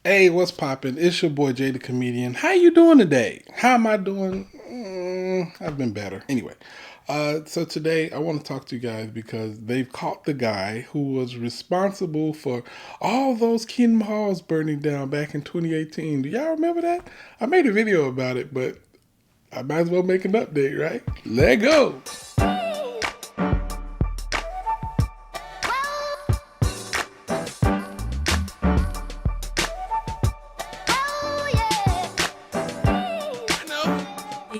Hey, what's poppin'? It's your boy Jay the Comedian. How you doing today? How am I doing? I've been better. Anyway, so today I want to talk to you guys because they've caught the guy who was responsible for all those Kingdom Halls burning down back in 2018. Do y'all remember that? I made a video about it, but I might as well make an update, right? Let go.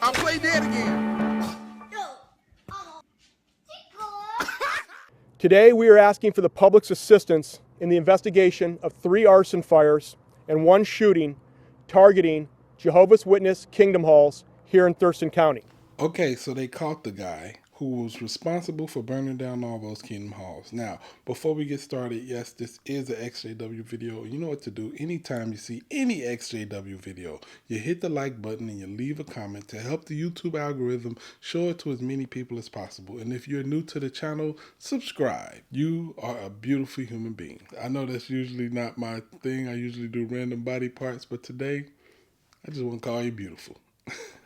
I'll play dead again. Today, we are asking for the public's assistance in the investigation of 3 arson fires and 1 shooting targeting Jehovah's Witness Kingdom Halls here in Thurston County. Okay, so they caught the guy who was responsible for burning down all those Kingdom Halls. Now, before we get started, yes, this is an ExJw video. You know what to do. Anytime you see any ExJw video, you hit the like button and you leave a comment to help the YouTube algorithm show it to as many people as possible. And if you're new to the channel, subscribe. You are a beautiful human being. I know that's usually not my thing. I usually do random body parts, but today, I just want to call you beautiful.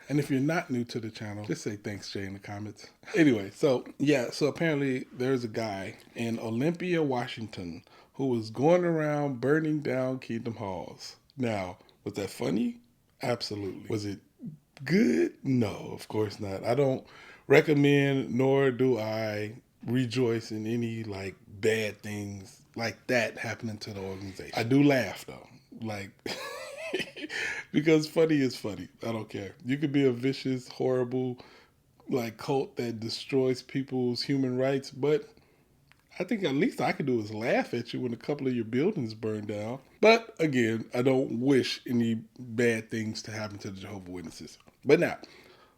And if you're not new to the channel, just say thanks, Jay, in the comments. Anyway, so apparently there's a guy in Olympia, Washington, who was going around burning down Kingdom Halls. Now, was that funny? Absolutely. Was it good? No, of course not. I don't recommend, nor do I rejoice in any like bad things like that happening to the organization. I do laugh though. Like because funny is funny. I don't care. You could be a vicious, horrible, like cult that destroys people's human rights, but I think at least I could do is laugh at you when a couple of your buildings burn down. But again, I don't wish any bad things to happen to the Jehovah Witnesses. But now,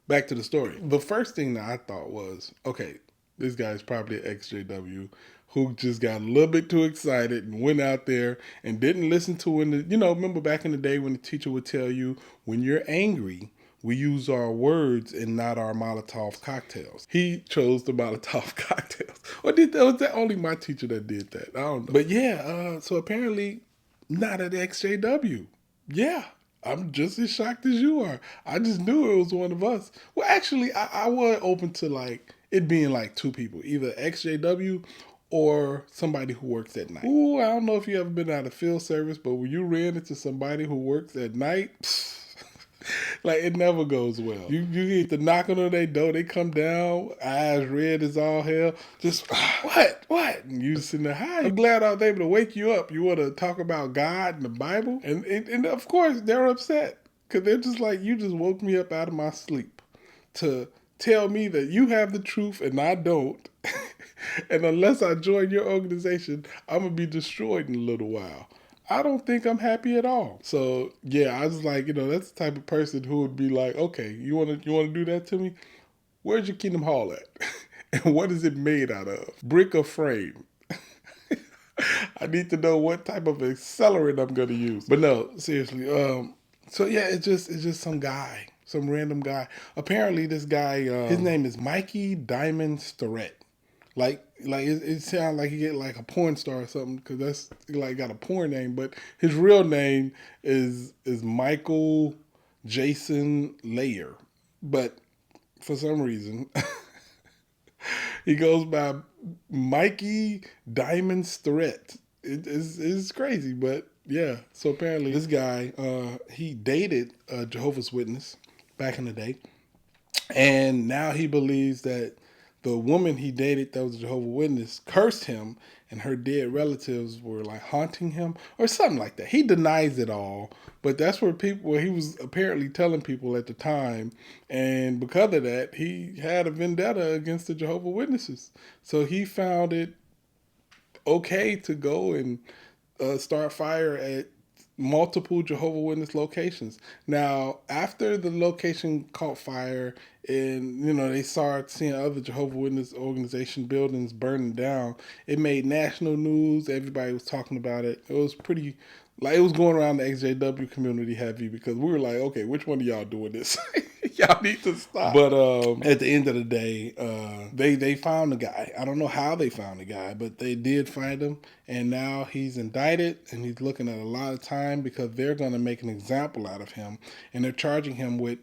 back to the story. The first thing that I thought was, okay, this guy's probably an ExJw who just got a little bit too excited and went out there and didn't listen to when remember back in the day when the teacher would tell you, when you're angry, we use our words and not our Molotov cocktails. He chose the Molotov cocktails. Or was that only my teacher that did that? I don't know. But yeah, so apparently not at ExJw. Yeah. I'm just as shocked as you are. I just knew it was one of us. Well, actually, I was open to like it being like 2 people, either ExJw or somebody who works at night. Ooh, I don't know if you ever been out of field service, but when you ran into somebody who works at night, like it never goes well. You get to knocking on their door, they come down, eyes red as all hell, just what? And you sitting there, hi. I'm glad I was able to wake you up. You want to talk about God and the Bible? And of course they're upset because they're just like, you just woke me up out of my sleep to tell me that you have the truth and I don't. And unless I join your organization, I'm going to be destroyed in a little while. I don't think I'm happy at all. So yeah, I was like, that's the type of person who would be like, okay, you want to do that to me? Where's your Kingdom Hall at? And what is it made out of? Brick or frame? I need to know what type of accelerant I'm going to use. But no, seriously. So yeah, it's just some guy, some random guy. Apparently this guy, his name is Mikey Diamond Starrett. Like it sounds like he get like a porn star or something because that's like got a porn name, but his real name is Michael Jason Layer. But for some reason, he goes by Mikey Diamond Starrett. It's crazy, but yeah. So apparently this guy, he dated a Jehovah's Witness back in the day, and now he believes that the woman he dated that was a Jehovah's Witness cursed him and her dead relatives were like haunting him or something like that. He denies it all, but that's where he was apparently telling people at the time. And because of that, he had a vendetta against the Jehovah's Witnesses. So he found it okay to go and start fire at multiple Jehovah's Witness locations. Now, after the location caught fire and, they started seeing other Jehovah's Witness organization buildings burning down, it made national news. Everybody was talking about it. It was pretty Like, it was going around the ExJw community heavy because we were like, okay, which one of y'all doing this? Y'all need to stop. But at the end of the day, they found the guy. I don't know how they found the guy, but they did find him, and now he's indicted and he's looking at a lot of time because they're going to make an example out of him, and they're charging him with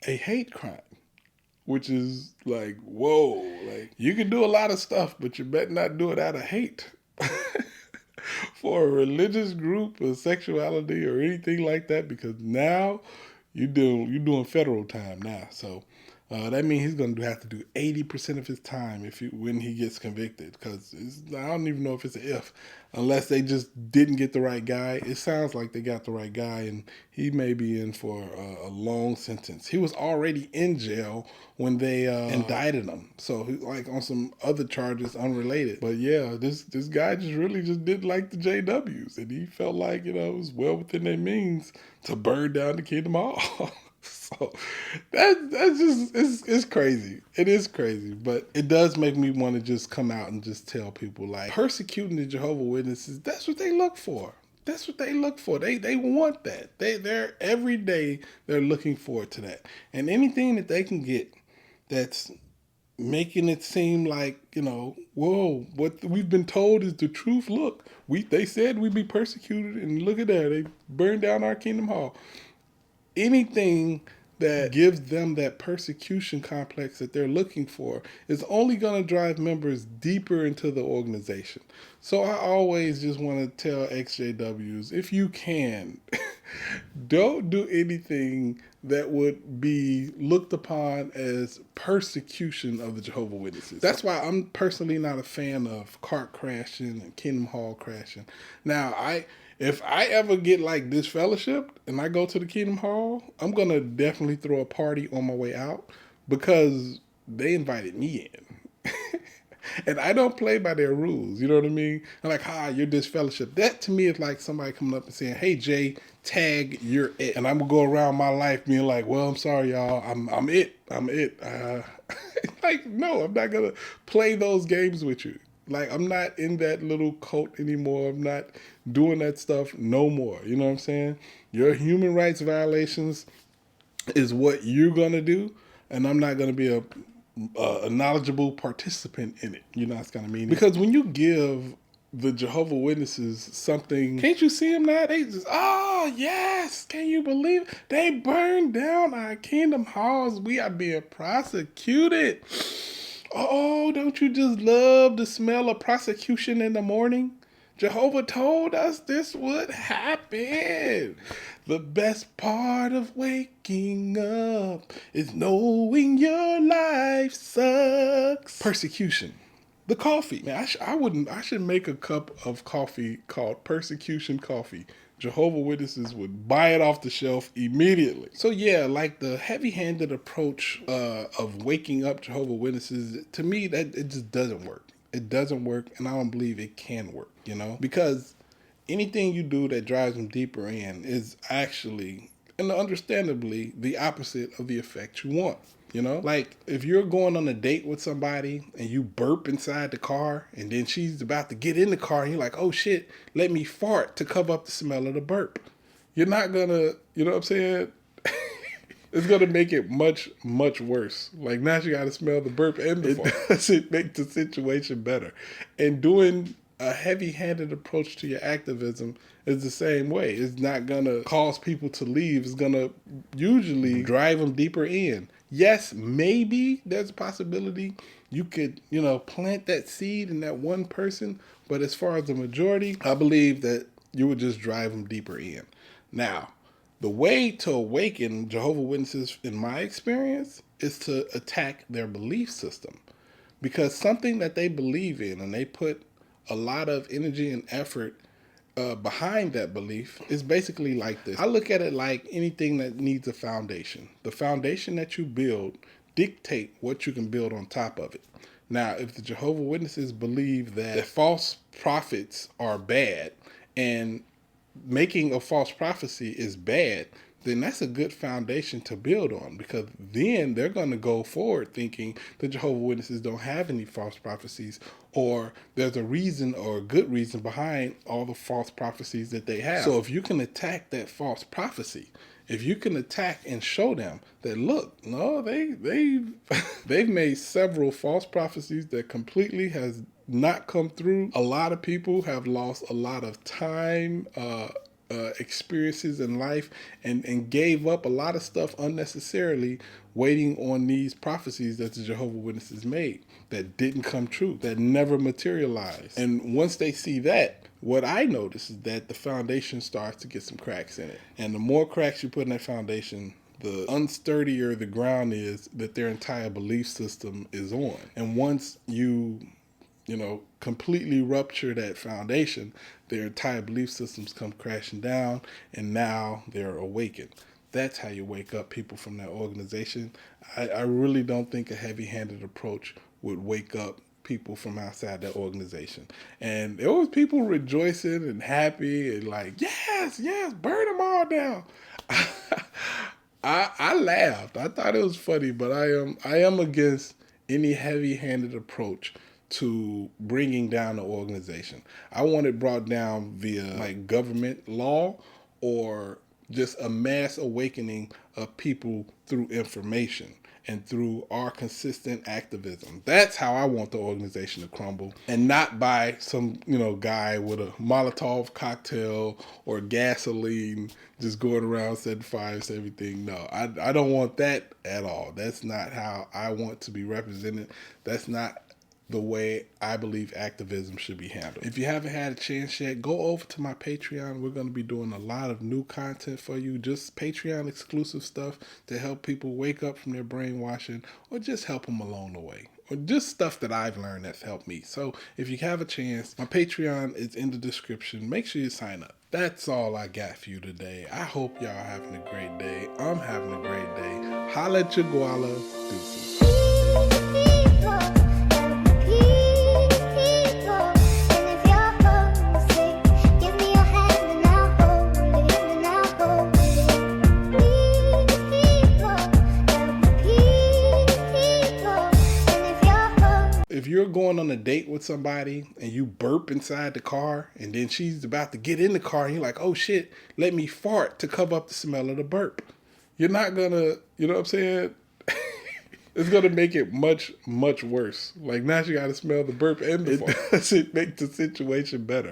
a hate crime. Which is like, whoa, like, you can do a lot of stuff, but you better not do it out of hate. For a religious group or sexuality or anything like that, because now you're doing federal time now. So that means he's going to have to do 80% of his time when he gets convicted. Because I don't even know if it's an if, unless they just didn't get the right guy. It sounds like they got the right guy, and he may be in for a long sentence. He was already in jail when they indicted him, so he's like on some other charges unrelated. But yeah, this guy just didn't like the JWs, and he felt like, it was well within their means to burn down the Kingdom Hall. So that's just it's crazy. It is crazy, but it does make me want to just come out and just tell people, like, persecuting the Jehovah Witnesses, that's what they look for. That's what they look for. They want that. They're every day they're looking forward to that. And anything that they can get that's making it seem like, whoa, what we've been told is the truth. Look, they said we'd be persecuted, and look at that. They burned down our Kingdom Hall. Anything that gives them that persecution complex that they're looking for is only going to drive members deeper into the organization. So I always just want to tell ExJWs, if you can, don't do anything that would be looked upon as persecution of the Jehovah Witnesses. That's why I'm personally not a fan of cart crashing and Kingdom Hall crashing. Now, if I ever get like disfellowshipped and I go to the Kingdom Hall, I'm going to definitely throw a party on my way out because they invited me in. And I don't play by their rules. You know what I mean? I'm like, you're disfellowshipped. That to me is like somebody coming up and saying, hey, Jay, tag, you're it. And I'm going to go around my life being like, well, I'm sorry, y'all. I'm it. Like, no, I'm not going to play those games with you. Like, I'm not in that little cult anymore. I'm not doing that stuff no more. You know what I'm saying? Your human rights violations is what you're going to do, and I'm not going to be a knowledgeable participant in it. You know, that's kind of mean. Because when you give the Jehovah Witnesses something, can't you see them now? They just, oh, yes, can you believe it? They burned down our Kingdom Halls. We are being prosecuted. Oh, don't you just love the smell of prosecution in the morning? Jehovah told us this would happen. The best part of waking up is knowing your life sucks. Persecution. The coffee. Man, I should make a cup of coffee called Persecution Coffee. Jehovah Witnesses would buy it off the shelf immediately. So yeah, like the heavy-handed approach of waking up Jehovah Witnesses, to me, that it just doesn't work. It doesn't work, and I don't believe it can work, because anything you do that drives them deeper in is actually, and understandably, the opposite of the effect you want. Like if you're going on a date with somebody and you burp inside the car and then she's about to get in the car and you're like, oh shit, let me fart to cover up the smell of the burp. You're not gonna, you know what I'm saying? It's gonna make it much, much worse. Like now you gotta smell the burp and the fart. It doesn't make the situation better. And doing a heavy-handed approach to your activism is the same way. It's not gonna cause people to leave. It's gonna usually drive them deeper in. Yes, maybe there's a possibility you could, plant that seed in that one person. But as far as the majority, I believe that you would just drive them deeper in. Now, the way to awaken Jehovah Witnesses, in my experience, is to attack their belief system. Because something that they believe in and they put a lot of energy and effort behind that belief is basically like this. I look at it like anything that needs a foundation. The foundation that you build dictate what you can build on top of it. Now, if the Jehovah Witnesses believe that false prophets are bad and making a false prophecy is bad, then that's a good foundation to build on, because then they're going to go forward thinking the Jehovah's Witnesses don't have any false prophecies, or there's a reason or a good reason behind all the false prophecies that they have. So if you can attack that false prophecy, if you can attack and show them that, look, no, they've made several false prophecies that completely has not come through. A lot of people have lost a lot of time, experiences in life, and gave up a lot of stuff unnecessarily waiting on these prophecies that the Jehovah's Witnesses made that didn't come true, that never materialized. And once they see that, what I notice is that the foundation starts to get some cracks in it. And the more cracks you put in that foundation, the unsturdier the ground is that their entire belief system is on. And once you completely rupture that foundation, their entire belief systems come crashing down, and now they're awakened. That's how you wake up people from that organization. I really don't think a heavy-handed approach would wake up people from outside that organization. And there was people rejoicing and happy and like, yes, burn them all down. I laughed. I thought it was funny, but I am against any heavy-handed approach to bringing down the organization. I want it brought down via like government law, or just a mass awakening of people through information and through our consistent activism. That's how I want the organization to crumble, and not by some guy with a Molotov cocktail or gasoline just going around setting fires to everything. No, I don't want that at all. That's not how I want to be represented. That's not the way I believe activism should be handled. If you haven't had a chance yet, go over to my Patreon. We're going to be doing a lot of new content for you, just Patreon exclusive stuff to help people wake up from their brainwashing, or just help them along the way, or just stuff that I've learned that's helped me. So if you have a chance, my Patreon is in the description. Make sure you sign up. That's all I got for you today. I hope y'all having a great day. I'm having a great day. Holla at your guala. Deuces. If you're going on a date with somebody and you burp inside the car, and then she's about to get in the car and you're like, oh shit, let me fart to cover up the smell of the burp. You're not gonna, you know what I'm saying? It's gonna make it much, much worse. Like, now you gotta smell the burp and the fart. It doesn't make the situation better.